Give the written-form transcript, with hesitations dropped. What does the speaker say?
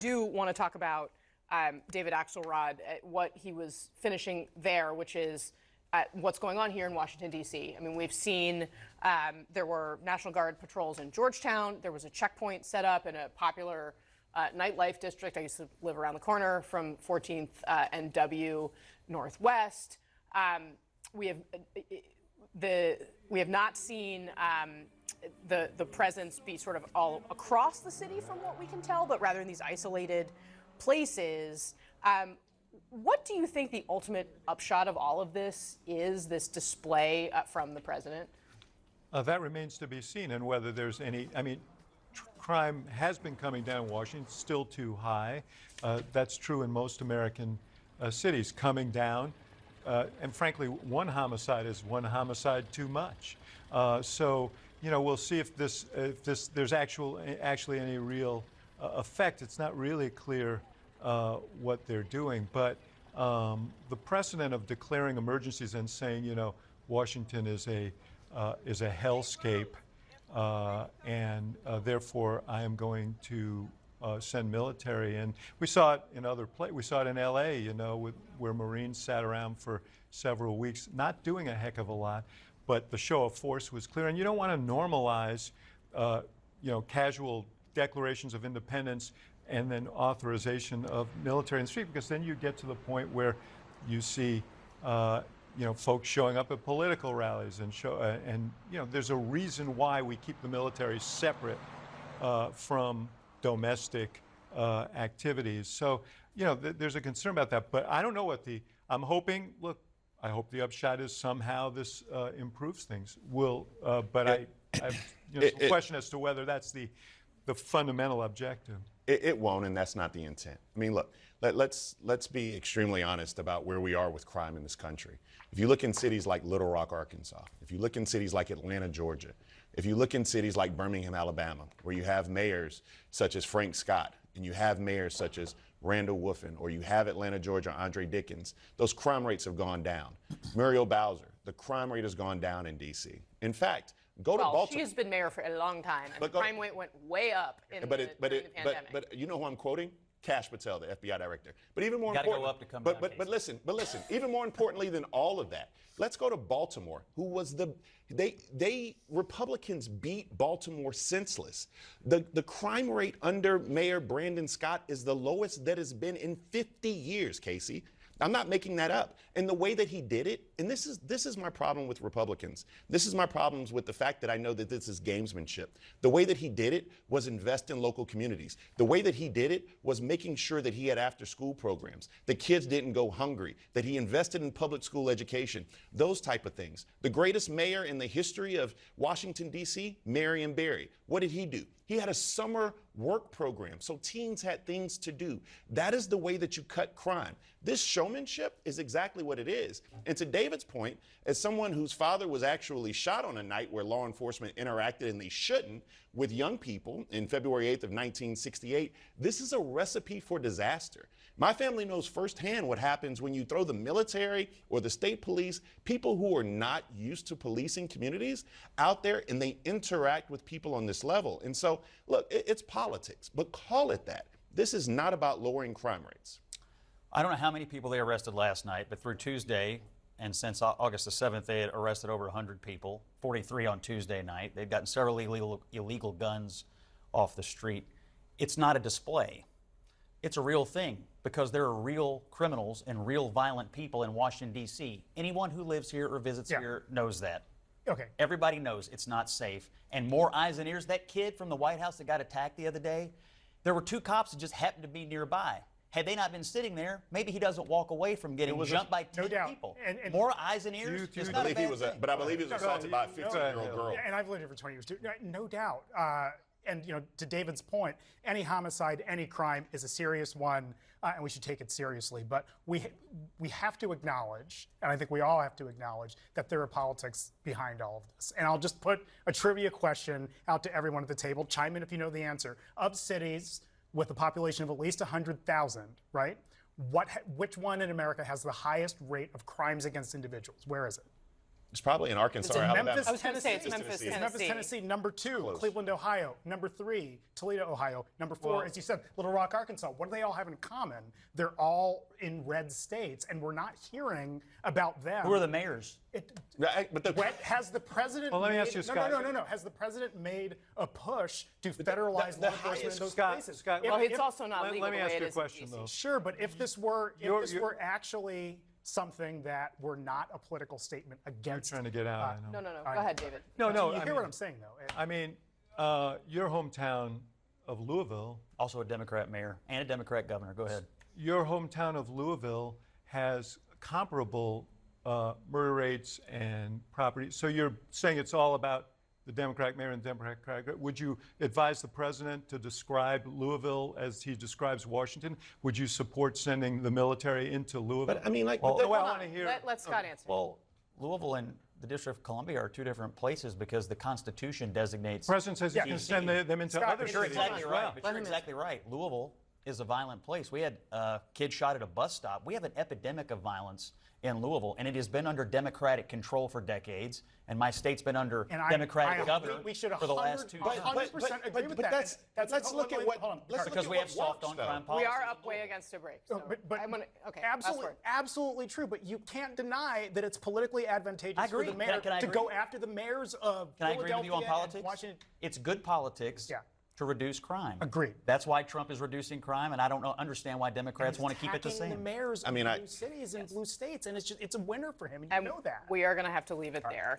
do want to talk about David Axelrod, what he was finishing there, which is what's going on here in Washington, D.C. I mean, we've seen there were National Guard patrols in Georgetown. There was a checkpoint set up in a popular nightlife district. I used to live around the corner from 14th and W Northwest. We have not seen the presence be sort of all across the city from what we can tell, but rather in these isolated places. What do you think the ultimate upshot of all of this is, this display from the president? That remains to be seen, and whether there's any, I mean, crime has been coming down in Washington, still too high. That's true in most American cities, coming down. And frankly, one homicide is one homicide too much. So, you know, we'll see if there's actually any real effect. It's not really clear what they're doing, but the precedent of declaring emergencies and saying, you know, Washington is a hellscape, and therefore I am going to send military. And we saw it in other places. We saw it in L.A., you know, where Marines sat around for several weeks, not doing a heck of a lot, but the show of force was clear. And you don't want to normalize, you know, casual declarations of independence and then authorization of military in the street, because then you get to the point where you see, you know, folks showing up at political rallies and you know, there's a reason why we keep the military separate from domestic activities. So, you know, there's a concern about that, but I don't know what I'm hoping, look, I hope the upshot is somehow this improves things. But I have, you know, some question as to whether that's the fundamental objective. It won't, and that's not the intent. I mean, look, let's be extremely honest about where we are with crime in this country. If you look in cities like Little Rock, Arkansas, if you look in cities like Atlanta, Georgia, if you look in cities like Birmingham, Alabama, where you have mayors such as Frank Scott, and you have mayors such as Randall Woofin, or you have Atlanta, Georgia, Andre Dickens, those crime rates have gone down. Muriel Bowser, the crime rate has gone down in D.C. In fact, go to Baltimore. She's been mayor for a long time, and the crime rate went way up during the pandemic. But you know who I'm quoting? Kash Patel, the FBI director. But even more important, go up to come down, but listen, even more importantly than all of that, let's go to Baltimore, who was Republicans beat Baltimore senseless. The crime rate under Mayor Brandon Scott is the lowest that has been in 50 years, Kasie. I'm not making that up. And the way that he did it, and this is my problem with Republicans. This is my problems with the fact that I know that this is gamesmanship. The way that he did it was invest in local communities. The way that he did it was making sure that he had after-school programs, that kids didn't go hungry, that he invested in public school education, those type of things. The greatest mayor in the history of Washington, D.C., Marion Barry. What did he do? He had a summer work program, so teens had things to do. That is the way that you cut crime. This showmanship is exactly what it is. And to David's point, as someone whose father was actually shot on a night where law enforcement interacted, and they shouldn't, with young people in February 8th of 1968, this is a recipe for disaster. My family knows firsthand what happens when you throw the military or the state police, people who are not used to policing communities, out there, and they interact with people on this level. And so, look, it's politics, but call it that. This is not about lowering crime rates. I don't know how many people they arrested last night, but through Tuesday, and since August the 7th, they had arrested over 100 people, 43 on Tuesday night. They've gotten several illegal guns off the street. It's not a display. It's a real thing, because there are real criminals and real violent people in Washington, D.C. Anyone who lives here or visits here knows that. Okay. Everybody knows it's not safe. And more eyes and ears. That kid from the White House that got attacked the other day, there were two cops that just happened to be nearby. Had they not been sitting there, maybe he doesn't walk away from getting jumped by 10 people. And more eyes and ears. But I believe he was assaulted by a 15-year-old girl. And I've lived here for 20 years too. No doubt. And you know, to David's point, any homicide, any crime is a serious one, and we should take it seriously. But we have to acknowledge, and I think we all have to acknowledge, that there are politics behind all of this. And I'll just put a trivia question out to everyone at the table. Chime in if you know the answer. Of cities with a population of at least 100,000, right? Which one in America has the highest rate of crimes against individuals? Where is it? It's probably in Arkansas or in Alabama. Memphis, I was going to say it's Tennessee. Memphis, Tennessee. Tennessee. Memphis, Tennessee. Number 2, Close. Cleveland, Ohio. Number 3, Toledo, Ohio. Number 4, as you said, Little Rock, Arkansas. What do they all have in common? They're all in red states, and we're not hearing about them. Who are the mayors? But Has the president Well, let me made, ask you, no, Scott. no. Has the president made a push to federalize the law enforcement in highest- those Scott, places? Scott, If- Well, it's if- also not let legal me the ask way you it a is in question, DC. though. Sure, but if this were You're- actually something that were not a political statement You're against. trying to get out, I know. No. Go ahead, David. No, You I hear what mean- I'm saying, though. I mean, your hometown of Louisville, Also a Democrat mayor and a Democrat governor. Go ahead. your hometown of Louisville has comparable murder rates and property. So you're saying it's all about the Democratic mayor and Democratic. Would you advise the president to describe Louisville as he describes Washington? Would you support sending the military into Louisville? But I mean, like, Well, but I Hold want to on. hear. Let Scott answer. Well, Louisville and the District of Columbia are two different places because the Constitution designates. the president says he can DC. send them into Scott, other but You're cities exactly as right. well. But Let you're him exactly right. Louisville is a violent place. We had kids shot at a bus stop. We have an epidemic of violence in Louisville, and it has been under Democratic control for decades. And my state's been under And I Democratic agree. governor We should for the last 2 100% terms. 100% agree with that. that's And let's look at what hold on, let's Bakari. Because look we at have what soft works, on though. crime We policies. are in up way Louisville. against a break. So But I'm gonna, okay, absolutely, last word. absolutely true. But you can't deny that it's politically advantageous I agree. for the mayor Can I to agree? go after the mayors of Can I agree with you on Philadelphia and politics? Washington. It's good politics Yeah. to reduce crime. Agreed. That's why Trump is reducing crime, and I don't understand why Democrats want to keep it the Attacking same. the mayors I mean, of blue cities and blue states, and it's a winner for him, and you And know that. we are going to have to leave it there.